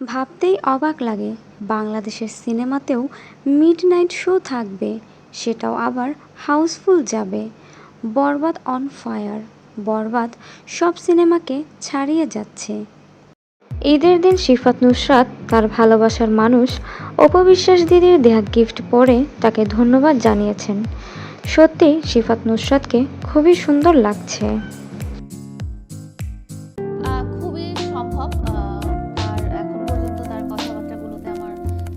ভাবতেই অবাক লাগে, বাংলাদেশের সিনেমাতেও মিডনাইট শো থাকবে, সেটাও আবার হাউসফুল যাবে। বরবাদ অন ফায়ার, বরবাদ সব সিনেমাকে ছাড়িয়ে যাচ্ছে। ঈদের দিন সিফাত নুসরাত তার ভালোবাসার মানুষ অপু বিশ্বাস দিদির দেয়া গিফট পরে তাকে ধন্যবাদ জানিয়েছেন। সত্যি সিফাত নুসরাতকে খুবই সুন্দর লাগছে। খুবই সম্ভব। আর এখন পর্যন্ত তার কথাবার্তাগুলোতে আমার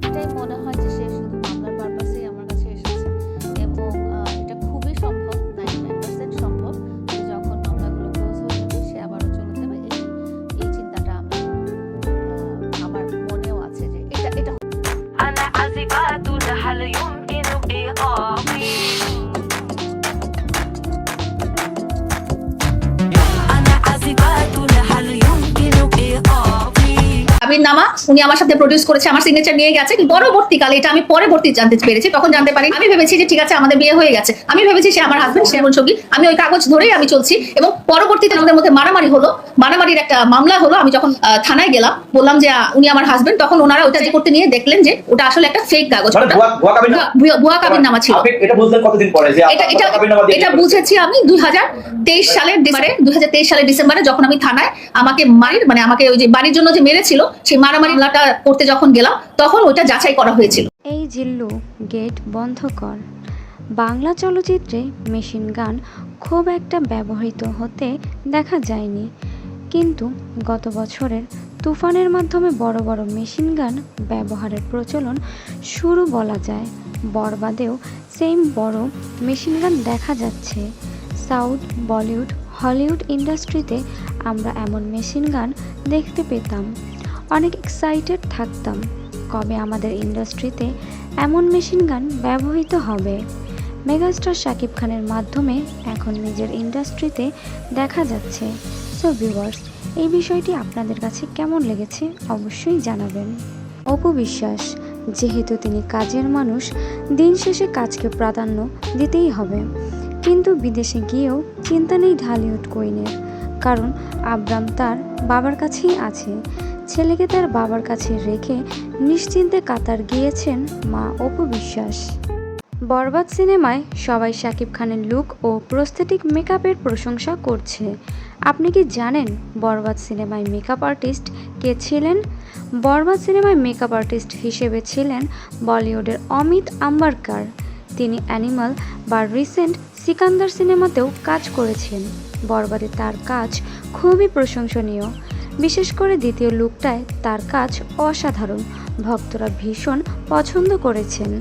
এটাই মনে হয় যে সে শুধু মামলার পারপাসেই আমার কাছে এসেছে, এবং এটা খুবই সম্ভব, 99% সম্ভব যে যখন মামলাগুলো ক্লোজ হয়ে যাবে সে আবারও চলে যাবে। এই চিন্তাটা আমার মনেও আছে যে এটা أنا عازبات هل يمكن إيقافي أنا عازبات هل يمكن إيقافي আবির নামা উনি আমার সাথে প্রডিউস করেছে, আমার সিগনেচার নিয়ে গেছে। কিন্তু পরবর্তীকালে এটা আমি পরবর্তী জানতে পেরেছি, তখন জানতে পারি। আমি ভেবেছি যে ঠিক আছে আমাদের বিয়ে হয়ে গেছে, আমি ভেবেছি সে আমার হাজবেন্ড, সে আমার সঙ্গী। আমি ওই কাগজ ধরেই আমি চলছি, এবং পরবর্তীতে আমাদের মধ্যে মারামারি হলো, মারামারির একটা মামলা হলো। আমি যখন থানায় গেলাম, বললাম যে উনি আমার হাজবেন্ড, তখন ওনারা ওটা যে করতে নিয়ে দেখলেন যে ওটা আসলে একটা ফেক কাগজ, ভুয়া কাবিন নামা ছিল। এটা বুঝলেন কতদিন পরে যে এটা বুঝেছি আমি 2023 সালের ডিসেম্বরে, যখন আমি থানায় আমাকে আমাকে ওই যে বাড়ির জন্য যে মেরেছিল, সেই মারামারিটা করতে যখন গেলাম, তখন ওইটা যাচাই করা হয়েছিল। এই জিল্লু, গেট বন্ধ কর। বাংলা চলচ্চিত্রে মেশিন গান খুব একটা ব্যবহৃত হতে দেখা যায়নি, কিন্তু গত বছরের তুফানের মাধ্যমে বড় বড় মেশিন গান ব্যবহারের প্রচলন শুরু বলা যায়। বরবাদেও সেম বড় মেশিন গান দেখা যাচ্ছে। সাউথ, বলিউড, হলিউড ইন্ডাস্ট্রিতে আমরা এমন মেশিন গান দেখতে পেতাম, অনেক এক্সাইটেড থাকতাম কবে আমাদের ইন্ডাস্ট্রিতে এমন মেশিন গান ব্যবহৃত হবে। মেগাস্টার শাকিব খানের মাধ্যমে এখন নিজের ইন্ডাস্ট্রিতে দেখা যাচ্ছে। সো ভিউয়ার্স, এই বিষয়টি আপনাদের কাছে কেমন লেগেছে অবশ্যই জানাবেন। অপু বিশ্বাস, যেহেতু তিনি কাজের মানুষ, দিন শেষে কাজকে প্রাধান্য দিতেই হবে। কিন্তু বিদেশে গিয়েও চিন্তা নেই ঢালিউড কুইনের, কারণ আব্রাম তার বাবার কাছেই আছে। ছেলেকে তার বাবার কাছে রেখে নিশ্চিন্তে কাতার গিয়েছেন মা অপু বিশ্বাস। বরবাদ সিনেমায় সবাই শাকিব খানের লুক ও প্রস্থেটিক মেকআপের প্রশংসা করছে। আপনি কি জানেন বরবাদ সিনেমায় মেকআপ আর্টিস্ট কে ছিলেন? বরবাদ সিনেমায় মেকআপ আর্টিস্ট হিসেবে ছিলেন বলিউডের অমিত আম্বারকার। তিনি অ্যানিমাল বা রিসেন্ট সিকান্দার সিনেমাতেও কাজ করেছেন। বরবাদে তার কাজ খুবই প্রশংসনীয়, বিশেষ করে দ্বিতীয় লুকটায় তার কাজ অসাধারণ, ভক্তরা ভীষণ পছন্দ করেছেন।